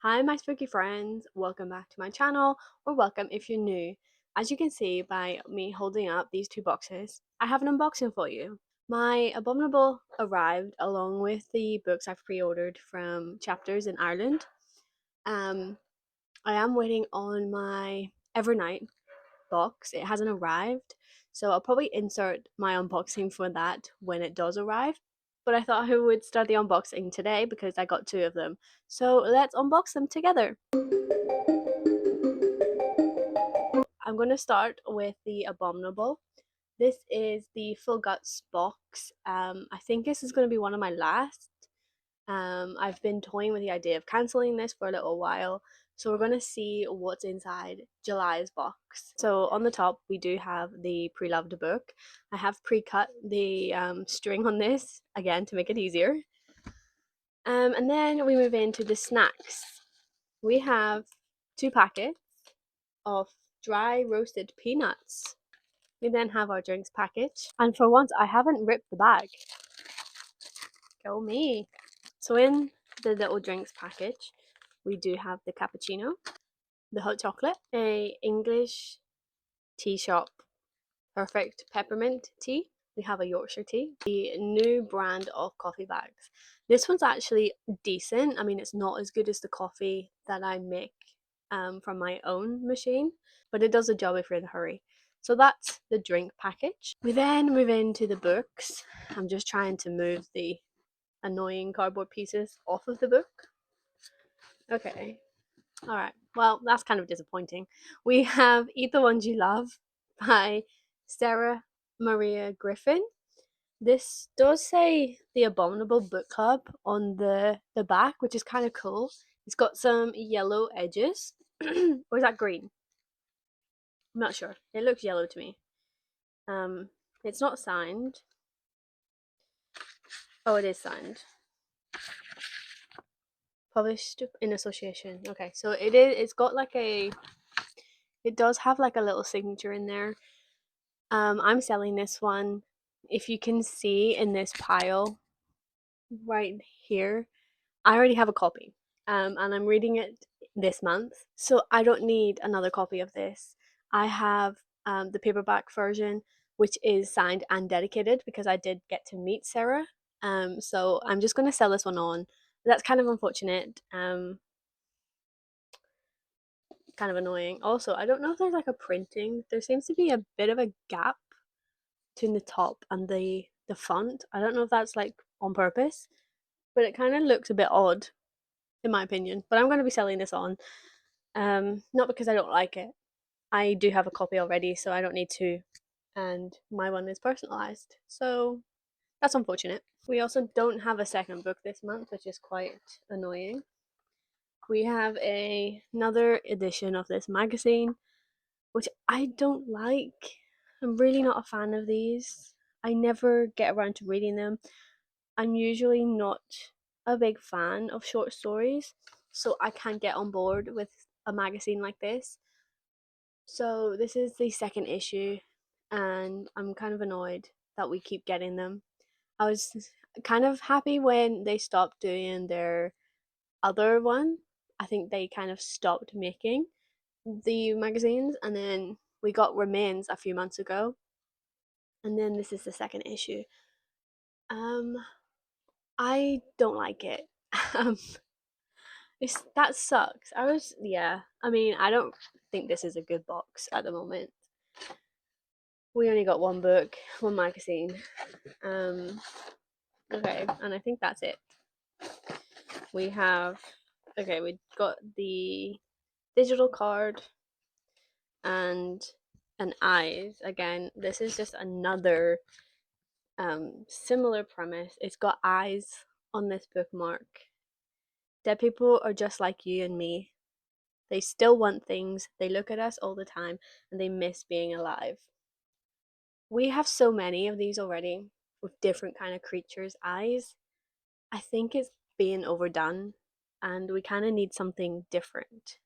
Hi, my spooky friends. Welcome back to my channel, or welcome if you're new. As you can see by me holding up these two boxes, I have an unboxing for you. My Abominable arrived along with the books I've pre-ordered from Chapters in Ireland. Um, I am waiting on my Evernight box. It hasn't arrived, so I'll probably insert my unboxing for that when it does arrive. But I thought I would start the unboxing today because I got two of them. So let's unbox them together. I'm going to start with the Abominable. This is the Full Guts box. I think this is going to be one of my last. I've been toying with the idea of cancelling this for a little while, so we're going to see what's inside July's box. So on the top, we do have the pre-loved book. I have pre-cut the string on this, again, to make it easier. And then we move into the snacks. We have two packets of dry roasted peanuts. We then have our drinks package. And for once, I haven't ripped the bag. Go me. So in the little drinks package, we do have the cappuccino, the hot chocolate, a English tea shop perfect peppermint tea. We have a Yorkshire tea, the new brand of coffee bags. This one's actually decent. I mean, it's not as good as the coffee that I make from my own machine, but it does the job if you're in a hurry. So that's the drink package. We then move into the books. I'm just trying to move the annoying cardboard pieces off of the book. Okay. All right. Well, that's kind of disappointing. We have Eat the Ones You Love by Sarah Maria Griffin. This does say the Abominable Book Club on the back, which is kind of cool. It's got some yellow edges. Or is that green? I'm not sure. It looks yellow to me. It's not signed. Oh, it is signed. Published in association. Okay, so it is. It's got like a. It does have like a little signature in there. I'm selling this one. If you can see in this pile right here, I already have a copy. And I'm reading it this month, so I don't need another copy of this. I have the paperback version, which is signed and dedicated because I did get to meet Sarah. So I'm just going to sell this one on. That's kind of unfortunate. Kind of annoying. Also, I don't know if there's like a printing. There seems to be a bit of a gap between the top and the font. I don't know if that's like on purpose, but it kind of looks a bit odd in my opinion. But I'm going to be selling this on. Not because I don't like it. I do have a copy already, so I don't need to. And my one is personalized. So that's unfortunate. We also don't have a second book this month, which is quite annoying. We have another edition of this magazine, which I don't like. I'm really not a fan of these. I never get around to reading them. I'm usually not a big fan of short stories, so I can't get on board with a magazine like this. So this is the second issue, and I'm kind of annoyed that we keep getting them. I was kind of happy when they stopped doing their other one. I think they kind of stopped making the magazines, and then we got Remains a few months ago, and then this is the second issue. Um, I don't like it. um, that sucks. Yeah. I mean, I don't think this is a good box at the moment. We only got one book, one magazine. Um, okay, and I think that's it. We have, okay, we got the digital card and an eyes. Again, this is just another similar premise. It's got eyes on this bookmark. Dead people are just like you and me. They still want things, they look at us all the time, and they miss being alive. We have so many of these already with different kind of creatures' eyes. I think it's being overdone, and we kind of need something different.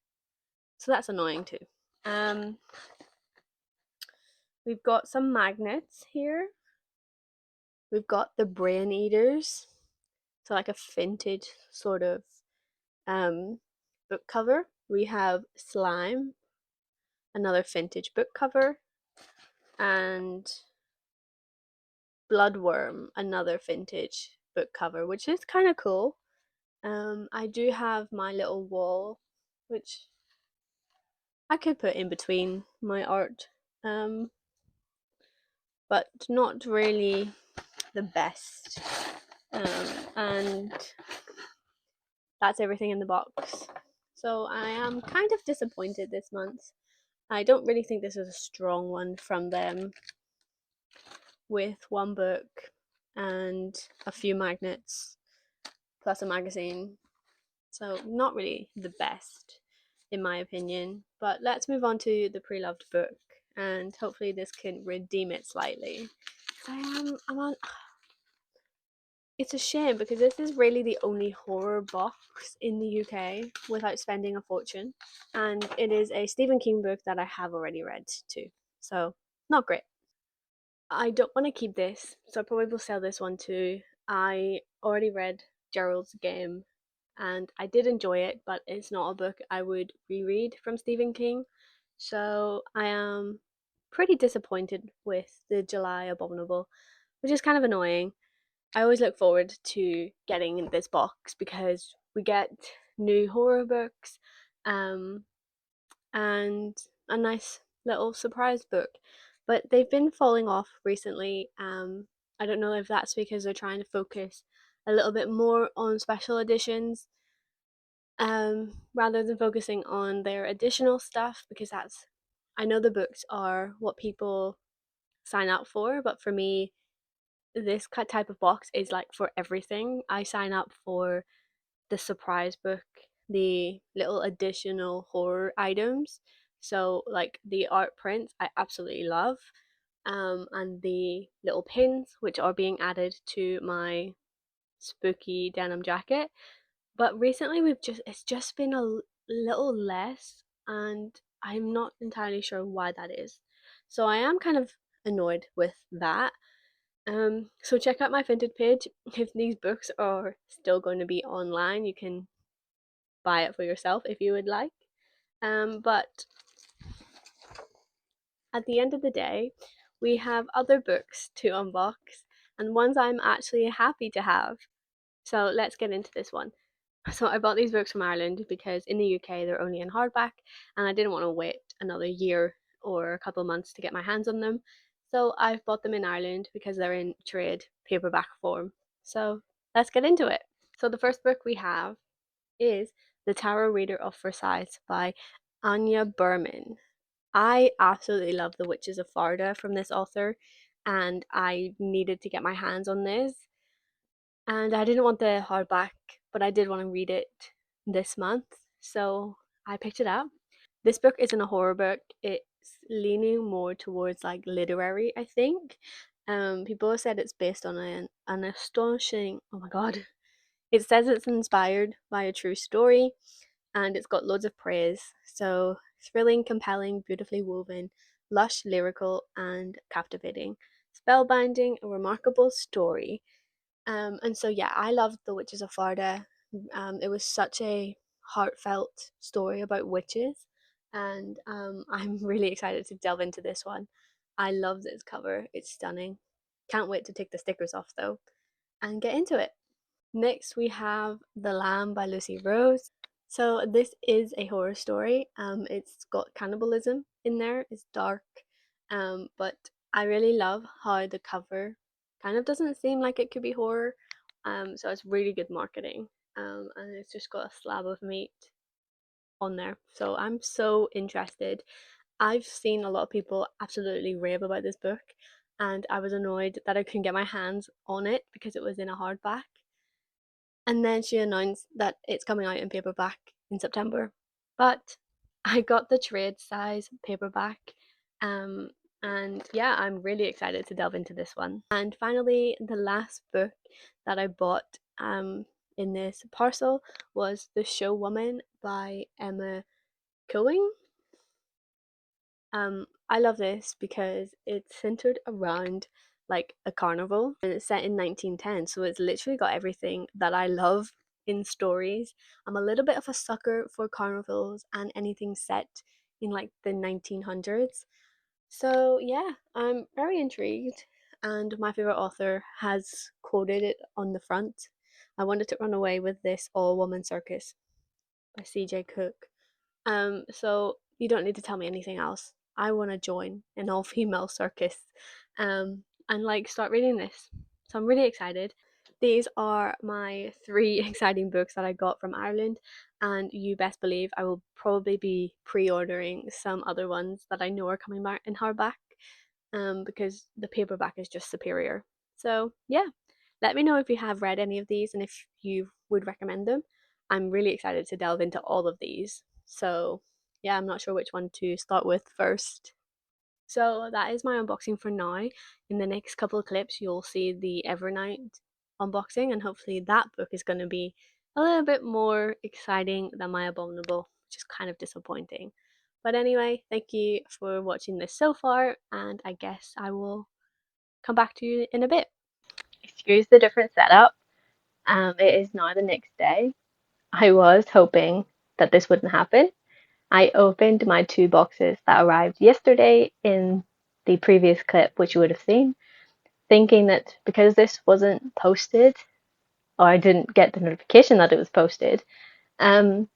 So that's annoying too. Um, we've got some magnets here. We've got the brain eaters, so like a vintage sort of um book cover. We have Slime, another vintage book cover, and Bloodworm, another vintage book cover, which is kind of cool. I do have my little wall, which I could put in between my art, um, but not really the best. And that's everything in the box. So I am kind of disappointed this month. I don't really think this is a strong one from them, with one book and a few magnets plus a magazine. So not really the best in my opinion. But let's move on to the pre-loved book, and hopefully this can redeem it slightly. I'm on It's a shame because this is really the only horror box in the UK without spending a fortune. And it is a Stephen King book that I have already read too. So, not great. I don't want to keep this, so I probably will sell this one too. I already read Gerald's Game and I did enjoy it, but it's not a book I would reread from Stephen King. So, I am pretty disappointed with the July Abominable, which is kind of annoying. I always look forward to getting this box because we get new horror books, um, and a nice little surprise book. But they've been falling off recently. I don't know if that's because they're trying to focus a little bit more on special editions, rather than focusing on their additional stuff, because I know the books are what people sign up for, but for me, this type of box is like for everything. I sign up for the surprise book, the little additional horror items. So like the art prints, I absolutely love, and the little pins which are being added to my spooky denim jacket. But recently it's just been a little less, and I'm not entirely sure why that is. So I am kind of annoyed with that. So check out my Vinted page. If these books are still going to be online, you can buy it for yourself if you would like. But at the end of the day, we have other books to unbox and ones I'm actually happy to have. So let's get into this one. So I bought these books from Ireland because in the UK they're only in hardback, and I didn't want to wait another year or a couple of months to get my hands on them. So I've bought them in Ireland because they're in trade paperback form. So let's get into it. So the first book we have is The Tarot Reader of Versailles by Anya Berman. I absolutely love The Witches of Farda from this author, and I needed to get my hands on this. And I didn't want the hardback, but I did want to read it this month, so I picked it up. This book isn't a horror book. It's leaning more towards like literary, I think. People have said it's based on an astonishing. Oh my god! It says it's inspired by a true story, and it's got loads of praise. So thrilling, compelling, beautifully woven, lush, lyrical, and captivating, spellbinding, a remarkable story. And so yeah, I loved The Witches of Farda. It was such a heartfelt story about witches, and I'm really excited to delve into this one. I love this cover; it's stunning. Can't wait to take the stickers off though and get into it. Next, we have The Lamb by Lucy Rose. So this is a horror story. It's got cannibalism in there. It's dark, but I really love how the cover kind of doesn't seem like it could be horror. So it's really good marketing. And it's just got a slab of meat on there. So I'm so interested. I've seen a lot of people absolutely rave about this book, and I was annoyed that I couldn't get my hands on it because it was in a hardback. And then she announced that it's coming out in paperback in September. But I got the trade size paperback. Um, and yeah, I'm really excited to delve into this one. And finally, the last book that I bought in this parcel was The Show Woman by Emma Coing. I love this because it's centered around like a carnival, and it's set in 1910, so it's literally got everything that I love in stories. I'm a little bit of a sucker for carnivals and anything set in like the 1900s. So yeah, I'm very intrigued, and my favorite author has quoted it on the front. I wanted to run away with this all-woman circus by C.J. Cook. So you don't need to tell me anything else. I want to join an all-female circus, and like start reading this. So I'm really excited. These are my three exciting books that I got from Ireland, and you best believe I will probably be pre-ordering some other ones that I know are coming back in hardback, because the paperback is just superior. So yeah, let me know if you have read any of these and if you would recommend them. I'm really excited to delve into all of these. So yeah, I'm not sure which one to start with first. So that is my unboxing for now. In the next couple of clips, you'll see the Evernight unboxing, and hopefully that book is going to be a little bit more exciting than my Abominable, which is kind of disappointing. But anyway, thank you for watching this so far, and I guess I will come back to you in a bit. Excuse the different setup. It is now the next day. I was hoping that this wouldn't happen. I opened my two boxes that arrived yesterday in the previous clip, which you would have seen, thinking that because this wasn't posted, or I didn't get the notification that it was posted, that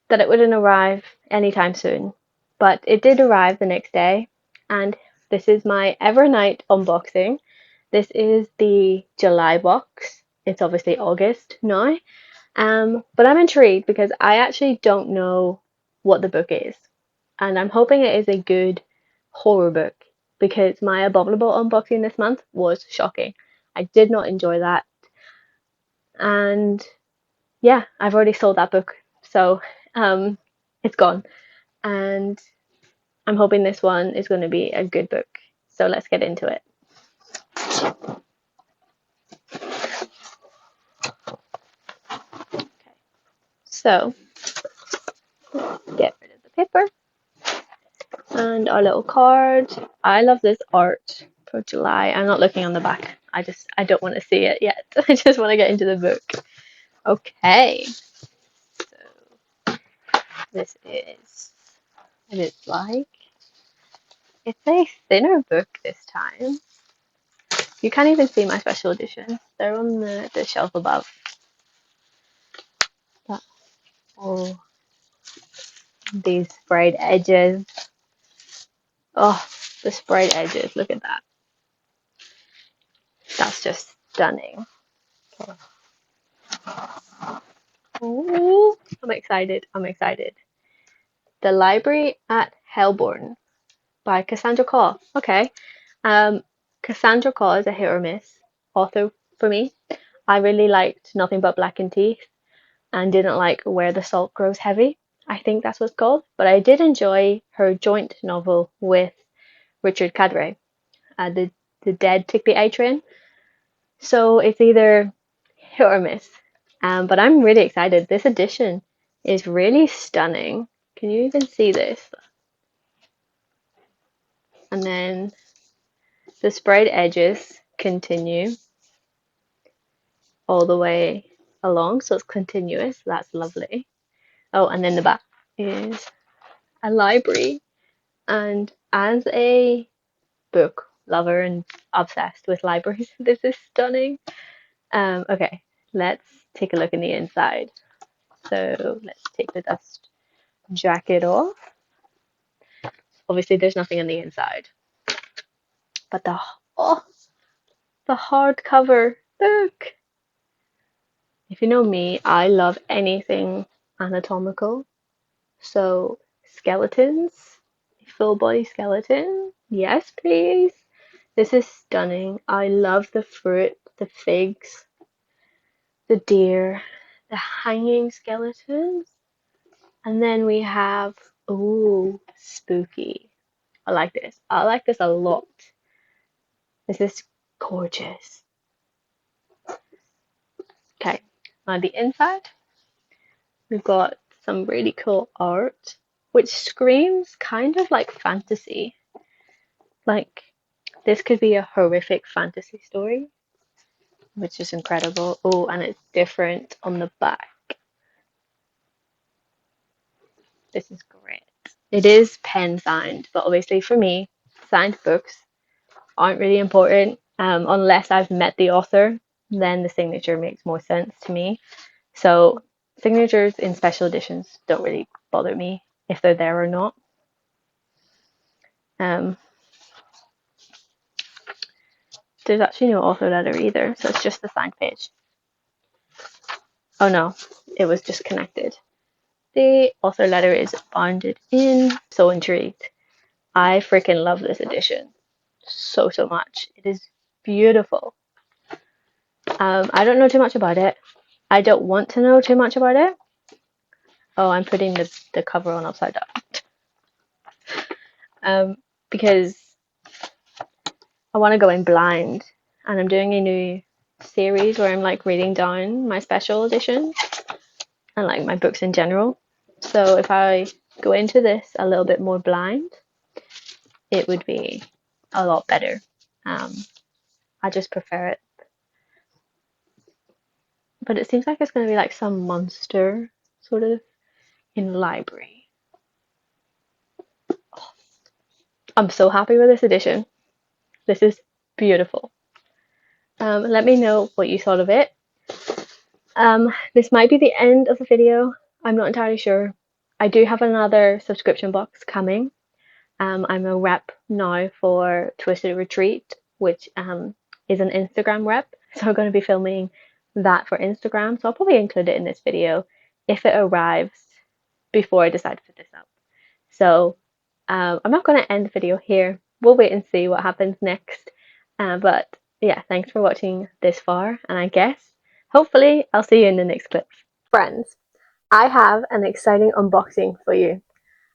it wouldn't arrive anytime soon. But it did arrive the next day, and this is my Evernight unboxing. This is the July box. It's obviously August now. But I'm intrigued because I actually don't know what the book is. And I'm hoping it is a good horror book because my Abominable unboxing this month was shocking. I did not enjoy that. And yeah, I've already sold that book. So it's gone. And I'm hoping this one is going to be a good book. So let's get into it. Okay. So get rid of the paper and our little card. I love this art for July. I'm not looking on the back. I don't want to see it yet. I just want to get into the book. Okay. So this is what it's like. It's a thinner book this time. You can't even see my special editions. They're on the shelf above. But, oh, these sprayed edges. Oh, the sprayed edges. Look at that. That's just stunning. Okay. Ooh, I'm excited. I'm excited. The Library at Hellbourne by Cassandra Caw. Okay. Cassandra Caw is a hit or miss author for me. I really liked Nothing But Black and Teeth and didn't like Where the Salt Grows Heavy. I think that's what's called. But I did enjoy her joint novel with Richard Cadre, the Dead Take the A Train. So it's either hit or miss. But I'm really excited. This edition is really stunning. Can you even see this? And then the sprayed edges continue all the way along, so it's continuous. That's lovely. Oh, and then the back is a library. And as a book lover and obsessed with libraries, this is stunning. Okay, let's take a look in the inside. So let's take the dust jacket off. Obviously, there's nothing on the inside, but oh, the hardcover. Look. If you know me, I love anything anatomical. So skeletons, full body skeleton. Yes, please. This is stunning. I love the fruit, the figs, the deer, the hanging skeletons. And then we have, ooh, spooky. I like this. I like this a lot. This is gorgeous. Okay, on the inside, we've got some really cool art, which screams kind of like fantasy. Like, this could be a horrific fantasy story, which is incredible. Oh, and it's different on the back. This is great. It is pen signed, but obviously for me, signed books aren't really important unless I've met the author. Then the signature makes more sense to me. So signatures in special editions don't really bother me if they're there or not. Um, there's actually no author letter either, so it's just the signed page. Oh no, it was just connected. The author letter is bounded in. So intrigued. I freaking love this edition so much. It is beautiful. I don't know too much about it. I don't want to know too much about it. Oh, I'm putting the cover on upside down. Because I want to go in blind, and I'm doing a new series where I'm like reading down my special editions and like my books in general. So if I go into this a little bit more blind, it would be a lot better. I just prefer it. But it seems like it's going to be like some monster sort of in the library. Oh, I'm so happy with this edition. This is beautiful. Let me know what you thought of it. This might be the end of the video. I'm not entirely sure. I do have another subscription box coming. I'm a rep now for Twisted Retreat, which is an Instagram rep. So I'm going to be filming that for Instagram. So I'll probably include it in this video if it arrives before I decide to put this up. So I'm not going to end the video here. We'll wait and see what happens next. But yeah, thanks for watching this far. And I guess, hopefully, I'll see you in the next clip. Friends, I have an exciting unboxing for you.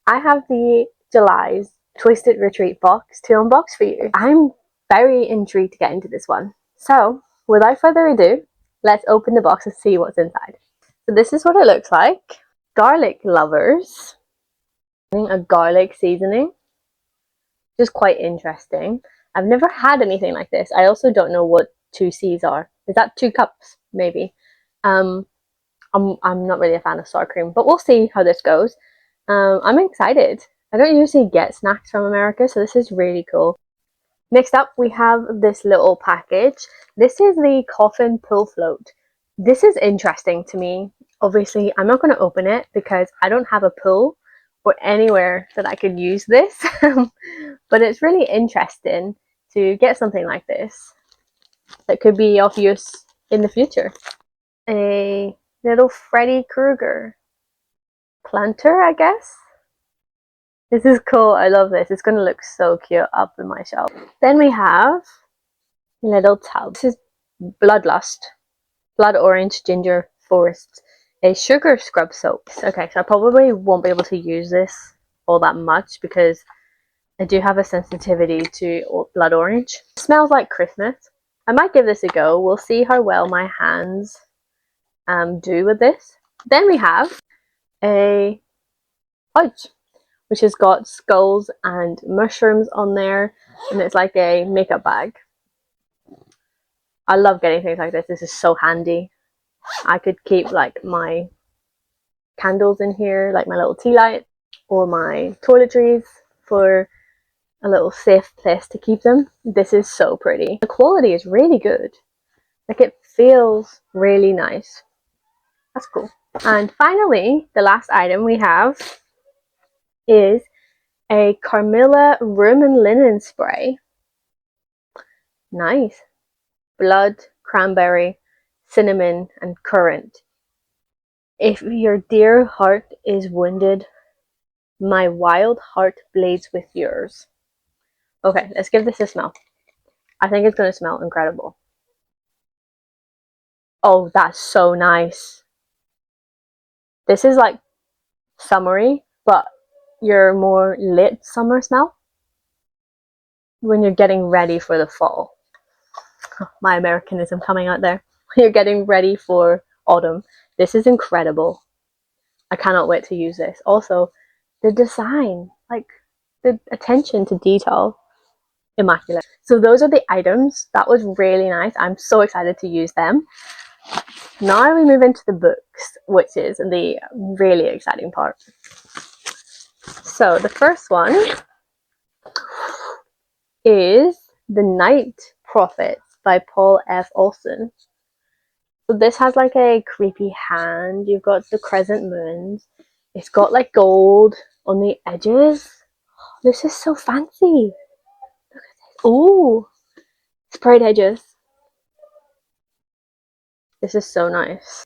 I have the July's Twisted Retreat box to unbox for you. I'm very intrigued to get into this one. So, without further ado, let's open the box and see what's inside. So this is what it looks like. Garlic lovers. A garlic seasoning. Which is quite interesting. I've never had anything like this. I also don't know what 2Cs are. Is that 2 cups? Maybe. I'm not really a fan of sour cream, but we'll see how this goes. I'm excited. I don't usually get snacks from America, so this is really cool. Next up, we have this little package. This is the coffin pull float. This is interesting to me. Obviously, I'm not going to open it because I don't have a pool or anywhere that I could use this. But it's really interesting to get something like this that could be of use in the future. A little Freddy Krueger planter, I guess. This is cool. I love this. It's going to look so cute up in my shelf. Then we have a little tub. This is Bloodlust, Blood Orange Ginger Forest, a sugar scrub soap. Okay, so I probably won't be able to use this all that much because I do have a sensitivity to blood orange. It smells like Christmas. I might give this a go. We'll see how well my hands do with this. Then we have a pouch, which has got skulls and mushrooms on there, and it's like a makeup bag. I love getting things like this. This is so handy. I could keep like my candles in here, like my little tea light, or my toiletries for a little safe place to keep them. This is so pretty. The quality is really good. Like, it feels really nice. That's cool. And finally, the last item we have is a Carmilla room and linen spray. Nice. Blood, cranberry, cinnamon, and currant. If your dear heart is wounded, my wild heart bleeds with yours. Okay, let's give this a smell. I think it's going to smell incredible. Oh, that's so nice. This is like summery, but your more lit summer smell when you're getting ready for the fall. My Americanism coming out there. You're getting ready for autumn. This is incredible. I cannot wait to use this. Also, the design, like the attention to detail, immaculate. So those are the items. That was really nice. I'm so excited to use them. Now we move into the books, which is the really exciting part. So the first one is The Night Prophets by Paul F. Olson. So this has like a creepy hand. You've got the crescent moons. It's got like gold on the edges. This is so fancy. Look at this. Ooh, sprayed edges. This is so nice.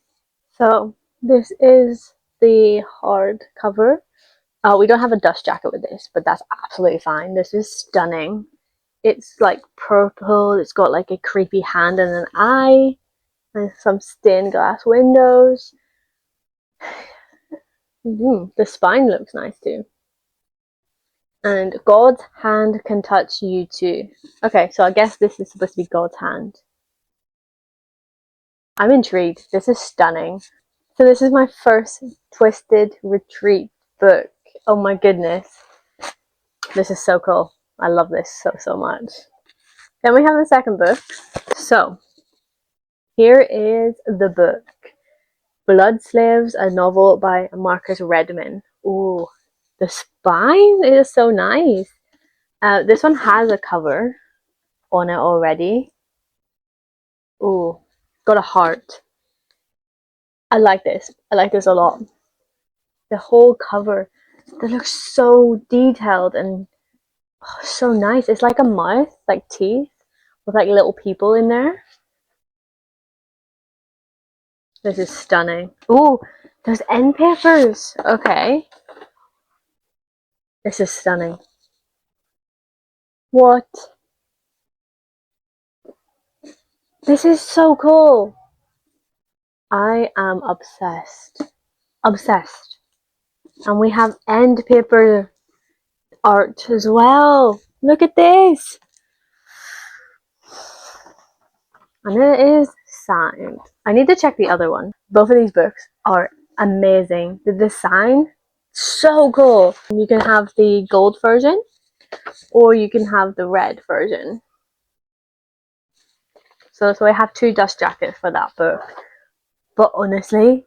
So this is the hardcover. We don't have a dust jacket with this, but that's absolutely fine. This is stunning. It's like purple. It's got like a creepy hand and an eye, and some stained glass windows. The spine looks nice too. And God's hand can touch you too. Okay, so I guess this is supposed to be God's hand. I'm intrigued. This is stunning. So this is my first Twisted Retreat book. Oh my goodness. This is so cool. I love this so much. Then we have the second book. So here is the book. Blood Slaves, a novel by Marcus Redman. Ooh, the spine is so nice. This one has a cover on it already. Ooh, got a heart. I like this. I like this a lot. The whole cover, that looks so detailed and so nice. It's like a mouth, like teeth, with like little people in there. This is stunning. Ooh, there's end papers. Okay. This is stunning. What? This is so cool. I am obsessed. Obsessed. And we have end paper art as well. Look at this. And it is signed. I need to check the other one. Both of these books are amazing. The design, so cool. You can have the gold version or you can have the red version. So I have two dust jackets for that book. But honestly,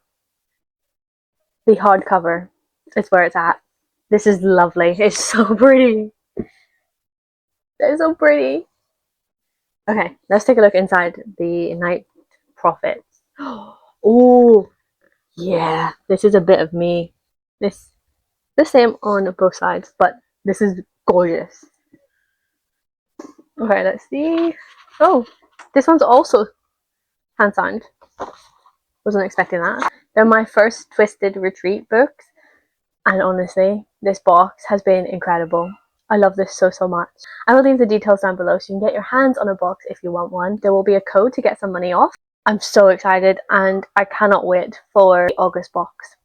the hardcover is where it's at. This is lovely. It's so pretty. It's so pretty. Okay, let's take a look inside the Night Prophets. Oh, yeah. This is a bit of me. This the same on both sides, but this is gorgeous. Okay, let's see. Oh, this one's also hand signed. Wasn't expecting that. They're my first Twisted Retreat books, and honestly, this box has been incredible. I love this so much. I will leave the details down below so you can get your hands on a box if you want one. There will be a code to get some money off. I'm so excited and I cannot wait for the August box.